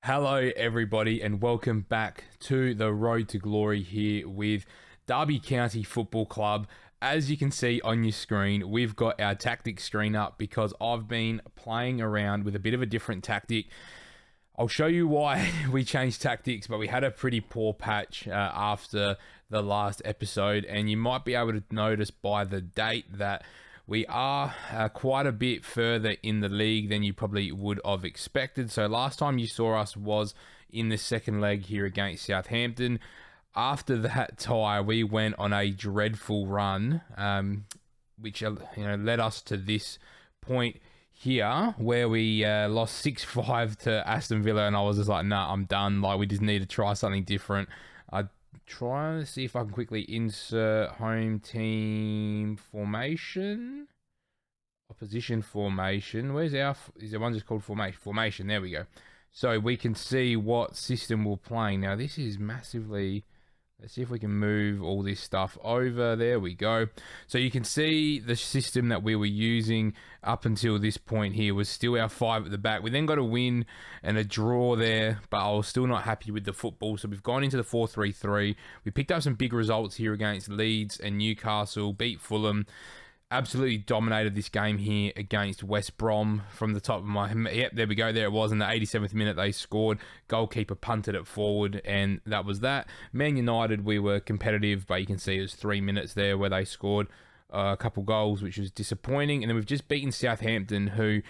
Hello, everybody, and welcome back to the Road to Glory here with Derby County Football Club. As you can see on your screen, we've got our tactics screen up because I've been playing around with a bit of a different tactic. I'll show you why we changed tactics, but we had a pretty poor patch after the last episode, and you might be able to notice by the date that we are quite a bit further in the league than you probably would have expected. So last time you saw us was in the second leg here against Southampton. After that tie, we went on a dreadful run, which led us to this point here where we lost 6-5 to Aston Villa, and I was just like, nah, I'm done. Like, we just need to try something different. I try to see if I can quickly insert home team formation. Opposition formation. Where's our... Is there one just called formation? Formation, there we go. So we can see what system we're playing. Now, this is massively... Let's see if we can move all this stuff over. There we go. So you can see the system that we were using up until this point here was still our 5 at the back. We then got a win and a draw there, but I was still not happy with the football. So we've gone into the 4-3-3. We picked up some big results here against Leeds and Newcastle, beat Fulham. Absolutely dominated this game here against West Brom from the top of my... Yep, there we go. There it was. In the 87th minute, they scored. Goalkeeper punted it forward, and that was that. Man United, we were competitive, but you can see it was 3 minutes there where they scored a couple goals, which was disappointing. And then we've just beaten Southampton, who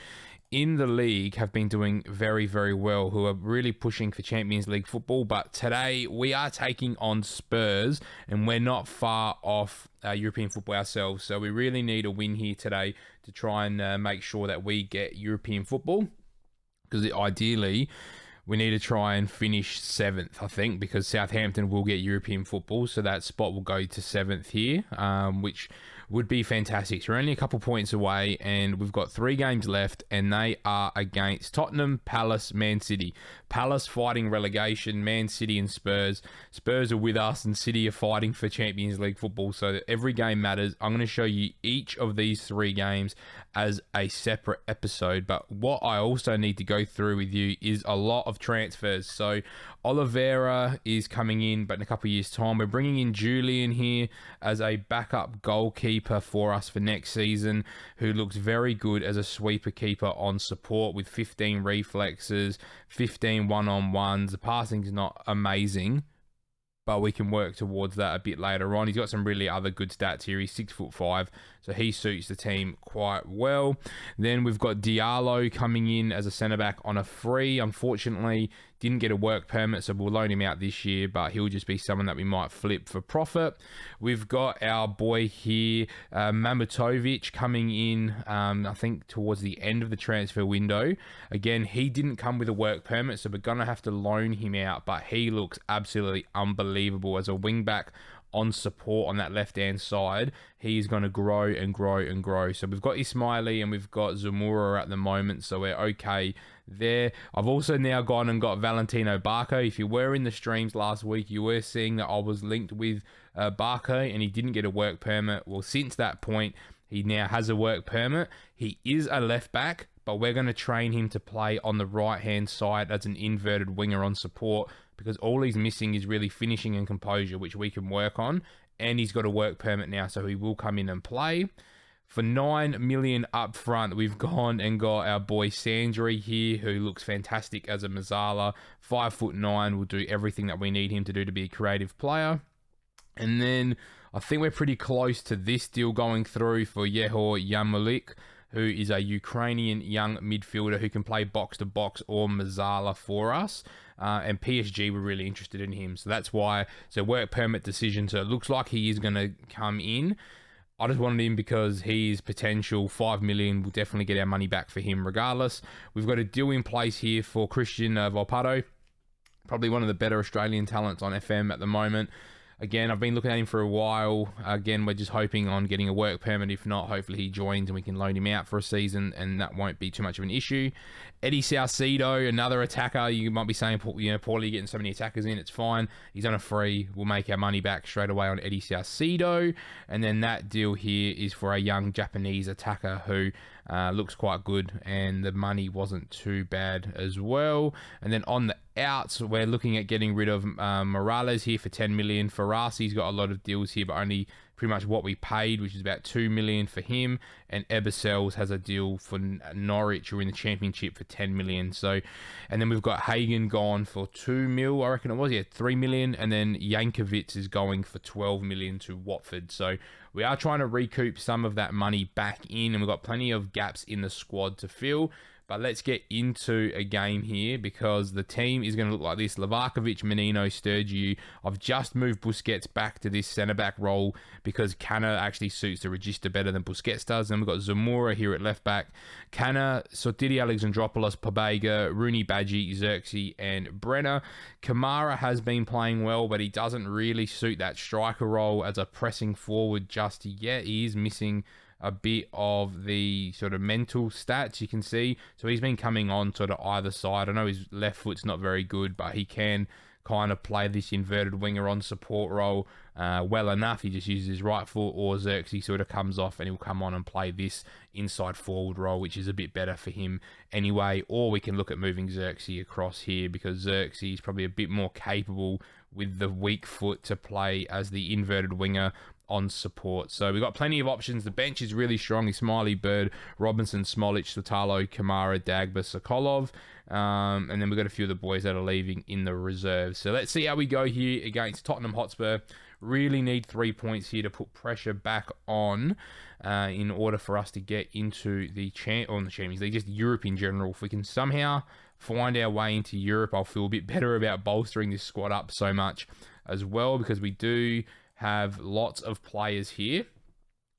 in the league have been doing very, very well, who are really pushing for Champions League football. But today we are taking on Spurs, and we're not far off European football ourselves. So we really need a win here today to try and make sure that we get European football, because ideally we need to try and finish 7th, I think, because Southampton will get European football. So that spot will go to 7th here, which would be fantastic. So we're only a couple points away, and we've got 3 games left, and they are against Tottenham, Palace, Man City. Palace fighting relegation, Man City and Spurs. Spurs are with us, and City are fighting for Champions League football, so that every game matters. I'm going to show you each of these 3 games as a separate episode, but what I also need to go through with you is a lot of transfers. So Oliveira is coming in, but in a couple of years' time, we're bringing in Julian here as a backup goalkeeper for us for next season, who looks very good as a sweeper keeper on support with 15 reflexes, 15 one-on-ones. The passing's not amazing, but we can work towards that a bit later on. He's got some really other good stats here. He's 6'5", so he suits the team quite well. Then we've got Diallo coming in as a centre-back on a free. Unfortunately, didn't get a work permit, so we'll loan him out this year, but he'll just be someone that we might flip for profit. We've got our boy here, Mamatovic, coming in, I think, towards the end of the transfer window. Again, he didn't come with a work permit, so we're going to have to loan him out, but he looks absolutely unbelievable as a wing-back on support on that left-hand side. He's going to grow and grow and grow. So we've got Ismaili and we've got Zamora at the moment, so we're okay there. I've also now gone and got Valentino Barco. If you were in the streams last week, you were seeing that I was linked with Barco, and he didn't get a work permit. Well, since that point, he now has a work permit. He is a left-back, but we're going to train him to play on the right-hand side as an inverted winger on support, because all he's missing is really finishing and composure, which we can work on. And he's got a work permit now, so he will come in and play. For 9 million up front, we've gone and got our boy Sandri here, who looks fantastic as a Mazzala. 5'9", will do everything that we need him to do to be a creative player. And then I think we're pretty close to this deal going through for Yehor Yamulik, who is a Ukrainian young midfielder who can play box-to-box or Mazzala for us. And PSG were really interested in him. So that's why it's a work permit decision. So it looks like he is going to come in. I just wanted him because he's potential 5 million. We'll definitely get our money back for him regardless. We've got a deal in place here for Christian Volpato. Probably one of the better Australian talents on FM at the moment. Again, I've been looking at him for a while. Again, we're just hoping on getting a work permit. If not, hopefully he joins and we can loan him out for a season, and that won't be too much of an issue. Eddie Salcido, another attacker. You might be saying, poorly getting so many attackers in. It's fine. He's on a free. We'll make our money back straight away on Eddie Salcido. And then that deal here is for a young Japanese attacker who looks quite good, and the money wasn't too bad as well. And then on the outs, we're looking at getting rid of Morales here for 10 million. Farasi's got a lot of deals here, but only pretty much what we paid, which is about 2 million for him. And Ebersel's has a deal for Norwich, who are in the Championship, for 10 million. So, and then we've got Hagen gone for 2 mil, I reckon it was, 3 million. And then Yankovic is going for 12 million to Watford. So we are trying to recoup some of that money back in, and we've got plenty of gaps in the squad to fill. But let's get into a game here, because the team is going to look like this. Livakovic, Menino, Sturgiu. I've just moved Busquets back to this centre-back role because Canna actually suits the register better than Busquets does. Then we've got Zamora here at left-back. Canna, Sotiri, Alexandropoulos, Pabega, Rooney, Badji, Xerxes, and Brenner. Kamara has been playing well, but he doesn't really suit that striker role as a pressing forward just yet. He is missing a bit of the sort of mental stats, you can see. So he's been coming on sort of either side. I know his left foot's not very good, but he can kind of play this inverted winger on support role well enough. He just uses his right foot, or Xerxes sort of comes off and he'll come on and play this inside forward role, which is a bit better for him anyway. Or we can look at moving Xerxes across here, because Xerxes is probably a bit more capable with the weak foot to play as the inverted winger on support. So we've got plenty of options. The bench is really strong. Smiley, Bird, Robinson, Smolich, Sotalo, Kamara, Dagba, Sokolov. And then we've got a few of the boys that are leaving in the reserves. So let's see how we go here against Tottenham Hotspur. Really need 3 points here to put pressure back on in order for us to get into the Champions League, just Europe in general. If we can somehow find our way into Europe, I'll feel a bit better about bolstering this squad up so much as well, because we do have lots of players here,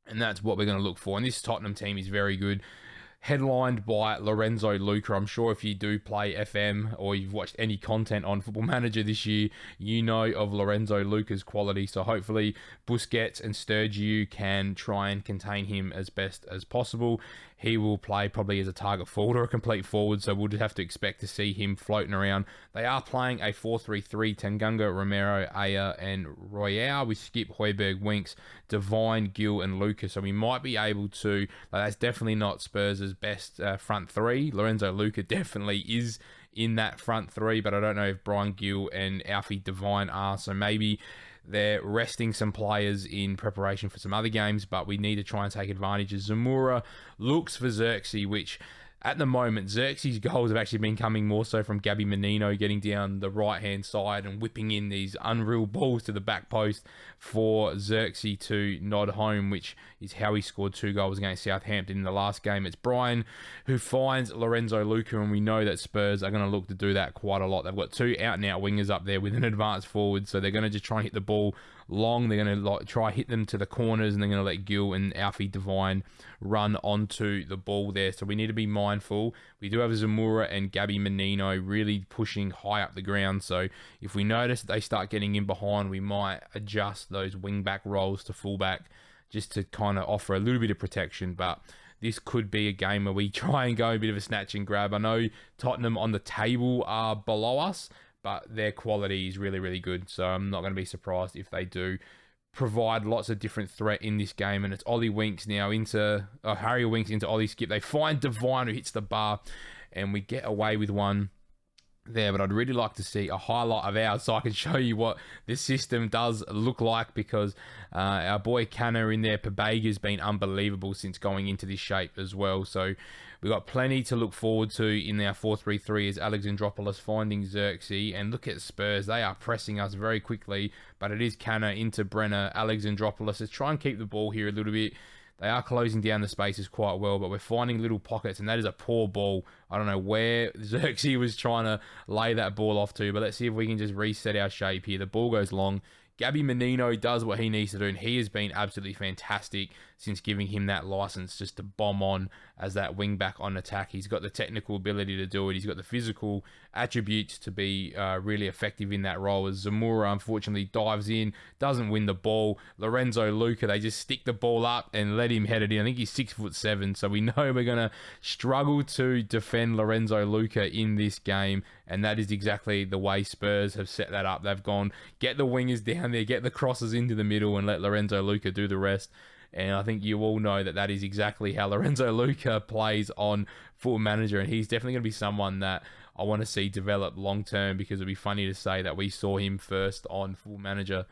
and that's what we're going to look for. And this Tottenham team is very good, headlined by Lorenzo Luca. I'm sure if you do play FM or you've watched any content on Football Manager this year, you know of Lorenzo Luca's quality. So hopefully Busquets and Sturgiu can try and contain him as best as possible. He will play probably as a target forward or a complete forward, so we'll just have to expect to see him floating around. They are playing a 4-3-3, Tanganga, Romero, Aya, and Royale, with Skip, Højbjerg, Winks, Devine, Gill, and Lucas. So we might be able to, that's definitely not Spurs' best front three. Lorenzo Luca definitely is in that front three, but I don't know if Brian Gill and Alfie Devine are, so maybe they're resting some players in preparation for some other games, but we need to try and take advantage. Zamora looks for Xerxes, which at the moment, Xerxes' goals have actually been coming more so from Gabby Menino getting down the right-hand side and whipping in these unreal balls to the back post for Xerxes to nod home, which is how he scored 2 goals against Southampton in the last game. It's Brian who finds Lorenzo Luca, and we know that Spurs are going to look to do that quite a lot. They've got 2 out-and-out wingers up there with an advanced forward, so they're going to just try and hit the ball long. They're going to try hit them to the corners, and they're going to let Gill and Alfie Devine run onto the ball there. So we need to be mindful. We do have Zamora and Gabby Menino really pushing high up the ground. So if we notice that they start getting in behind, we might adjust those wing-back roles to fullback just to kind of offer a little bit of protection. But this could be a game where we try and go a bit of a snatch and grab. I know Tottenham on the table are below us, but their quality is really, really good. So I'm not going to be surprised if they do provide lots of different threat in this game. And it's Ollie Winks now into Harry Winks into Ollie Skip. They find Devine, who hits the bar, and we get away with one there. But I'd really like to see a highlight of ours so I can show you what this system does look like, because our boy Canna in there, Pabega's been unbelievable since going into this shape as well. So we've got plenty to look forward to in our 4-3-3 as Alexandropoulos finding Xerxes. And look at Spurs. They are pressing us very quickly, but it is Canna into Brenner, Alexandropoulos. Let's try and keep the ball here a little bit. They are closing down the spaces quite well, but we're finding little pockets, and that is a poor ball. I don't know where Xerxes was trying to lay that ball off to, but let's see if we can just reset our shape here. The ball goes long. Gabby Menino does what he needs to do, and he has been absolutely fantastic since giving him that license just to bomb on as that wing back on attack. He's got the technical ability to do it. He's got the physical attributes to be really effective in that role. As Zamora unfortunately dives in, doesn't win the ball. Lorenzo Luca, they just stick the ball up and let him head it in. I think he's 6'7", so we know we're going to struggle to defend Lorenzo Luca in this game, and that is exactly the way Spurs have set that up. They've gone, get the wingers down there, get the crosses into the middle, and let Lorenzo Luca do the rest. And I think you all know that that is exactly how Lorenzo Luca plays on Football Manager. And he's definitely going to be someone that I want to see develop long term, because it'd be funny to say that we saw him first on Football Manager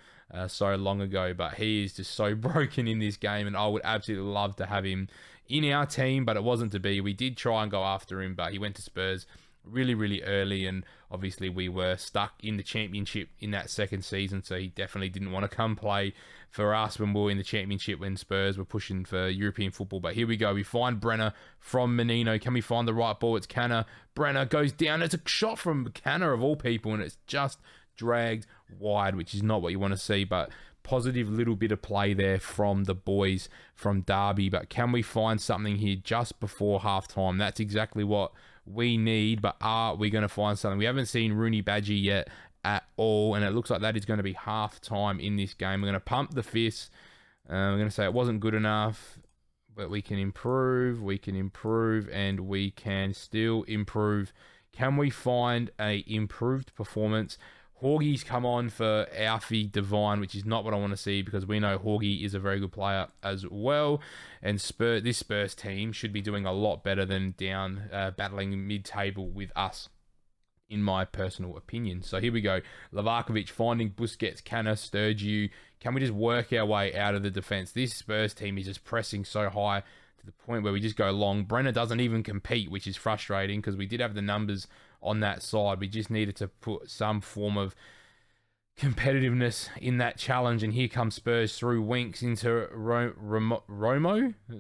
so long ago. But he is just so broken in this game, and I would absolutely love to have him in our team, but it wasn't to be. We did try and go after him, but he went to Spurs really, really early, and obviously we were stuck in the championship in that second season, so he definitely didn't want to come play for us when we were in the championship, when Spurs were pushing for European football. But here we go. We find Brenner from Menino. Can we find the right ball? It's Canner. Brenner goes down. It's a shot from Canner of all people, and it's just dragged wide, which is not what you want to see, but positive little bit of play there from the boys from Derby. But can we find something here just before halftime? That's exactly what we need. But are we going to find something? We haven't seen Rooney Badgie yet at all, and it looks like that is going to be halftime in this game. We're going to pump the fist. We're going to say it wasn't good enough, but we can improve, and we can still improve. Can we find a improved performance? Haughey's come on for Alfie Devine, which is not what I want to see, because we know Haughey is a very good player as well. And this Spurs team should be doing a lot better than down battling mid-table with us, in my personal opinion. So here we go. Livakovic finding Busquets, Canner, Sturgeon. Can we just work our way out of the defense? This Spurs team is just pressing so high to the point where we just go long. Brenner doesn't even compete, which is frustrating, because we did have the numbers on that side. We just needed to put some form of competitiveness in that challenge. And here comes Spurs through Winks into Romo. I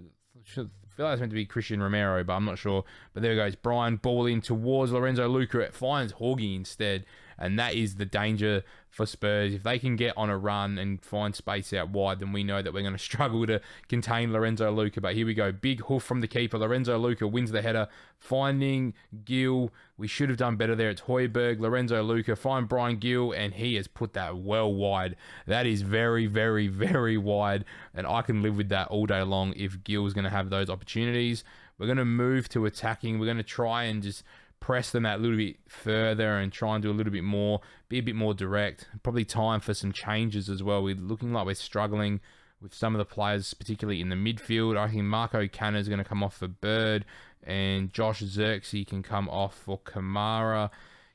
feel like it's meant to be Christian Romero, but I'm not sure. But there goes Brian, ball in towards Lorenzo Luca. It finds Haughey instead. And that is the danger for Spurs. If they can get on a run and find space out wide, then we know that we're going to struggle to contain Lorenzo Luca. But here we go. Big hoof from the keeper. Lorenzo Luca wins the header. Finding Gill. We should have done better there. It's Højbjerg. Lorenzo Luca. Find Brian Gill. And he has put that well wide. That is very, very, very wide. And I can live with that all day long if Gill's going to have those opportunities. We're going to move to attacking. We're going to try and just press them out a little bit further and try and do a little bit more, be a bit more direct. Probably time for some changes as well. We're looking like we're struggling with some of the players, particularly in the midfield. I think Marco Canner is going to come off for Bird, and Josh Xerxes can come off for Kamara.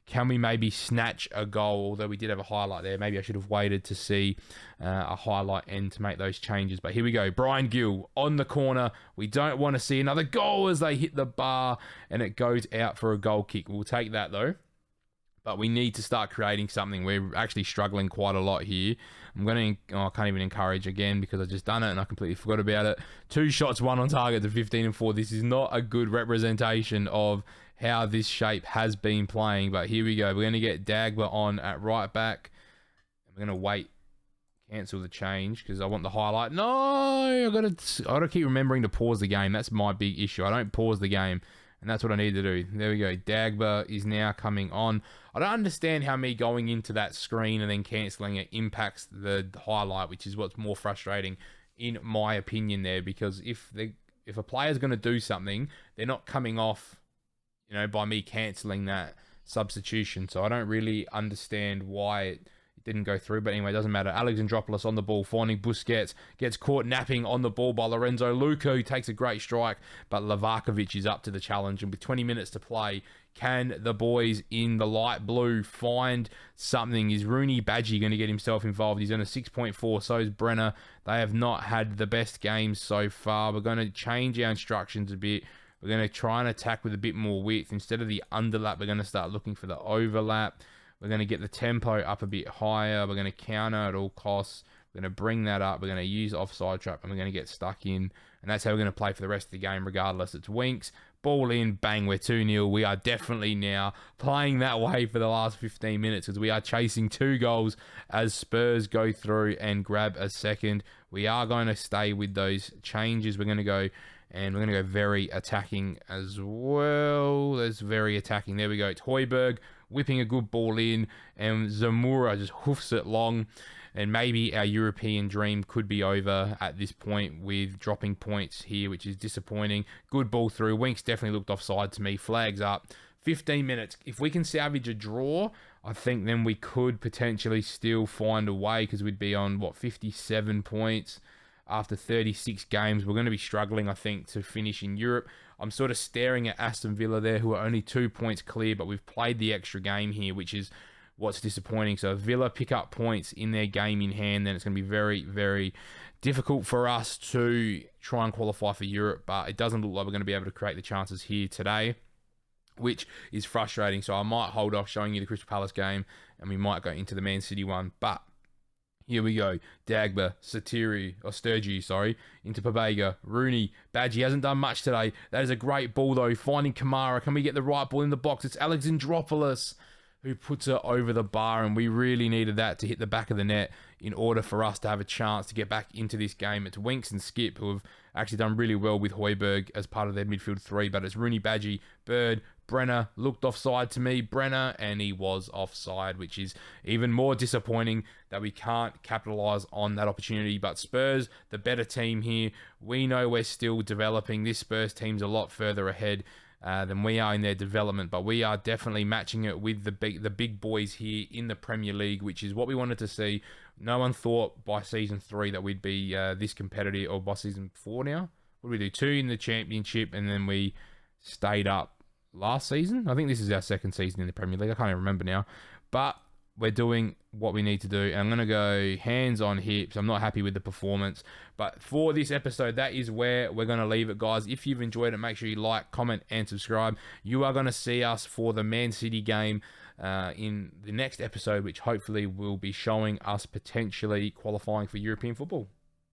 Can we maybe snatch a goal? Although we did have a highlight there. Maybe I should have waited to see a highlight end to make those changes. But here we go. Brian Gill on the corner. We don't want to see another goal as they hit the bar and it goes out for a goal kick. We'll take that though. But we need to start creating something. We're actually struggling quite a lot here. I can't even encourage again because I just done it and I completely forgot about it. 2 shots, 1 on target to 15 and 4. This is not a good representation of how this shape has been playing. But here we go. We're going to get Dagba on at right back. We're going to wait, cancel the change because I want the highlight. No, I got to keep remembering to pause the game. That's my big issue. I don't pause the game. And that's what I need to do. There we go. Dagba is now coming on. I don't understand how me going into that screen and then cancelling it impacts the highlight, which is what's more frustrating in my opinion there. Because if a player's going to do something, they're not coming off, by me cancelling that substitution. So I don't really understand why it didn't go through. But anyway, it doesn't matter. Alexandropoulos on the ball, finding Busquets, gets caught napping on the ball by Lorenzo Luca, who takes a great strike. But Livakovic is up to the challenge. And with 20 minutes to play, can the boys in the light blue find something? Is Rooney Badgie going to get himself involved? He's on a 6.4. So is Brenner. They have not had the best games so far. We're going to change our instructions a bit. We're going to try and attack with a bit more width. Instead of the underlap, we're going to start looking for the overlap. We're going to get the tempo up a bit higher. We're going to counter at all costs. We're going to bring that up. We're going to use offside trap, and we're going to get stuck in. And that's how we're going to play for the rest of the game, regardless. It's Winks. Ball in. Bang. We're 2-0. We are definitely now playing that way for the last 15 minutes because we are chasing 2 goals as Spurs go through and grab a second. We are going to stay with those changes. We're going to go... And we're going to go very attacking as well. That's very attacking. There we go. It's Højbjerg whipping a good ball in. And Zamora just hoofs it long. And maybe our European dream could be over at this point with dropping points here, which is disappointing. Good ball through. Winks definitely looked offside to me. Flags up. 15 minutes. If we can salvage a draw, I think then we could potentially still find a way because we'd be on, 57 points. after 36 games. We're going to be struggling, I think, to finish in Europe. I'm sort of staring at Aston Villa there, who are only 2 points clear, but we've played the extra game here, which is what's disappointing. So if Villa pick up points in their game in hand, then it's going to be very, very difficult for us to try and qualify for Europe, but it doesn't look like we're going to be able to create the chances here today, which is frustrating. So I might hold off showing you the Crystal Palace game, and we might go into the Man City one, but here we go. Dagba, Sturgey, into Pabega, Rooney, Badgie hasn't done much today. That is a great ball though. Finding Kamara. Can we get the right ball in the box? It's Alexandropoulos who puts it over the bar, and we really needed that to hit the back of the net in order for us to have a chance to get back into this game. It's Winks and Skip who have actually done really well with Højbjerg as part of their midfield three, but it's Rooney, Badgie, Bird, Brenner looked offside to me, and he was offside, which is even more disappointing that we can't capitalise on that opportunity. But Spurs, the better team here, we know we're still developing. This Spurs team's a lot further ahead than we are in their development, but we are definitely matching it with the big boys here in the Premier League, which is what we wanted to see. No one thought by season 3 that we'd be this competitive, or by season 4 now. What did we do? 2 in the Championship, and then we stayed up last season. I think this is our second season in the Premier League. I can't even remember now, but we're doing what we need to do. And I'm going to go hands on hips. I'm not happy with the performance. But for this episode, that is where we're going to leave it, guys. If you've enjoyed it, make sure you like, comment, and subscribe. You are going to see us for the Man City game in the next episode, which hopefully will be showing us potentially qualifying for European football.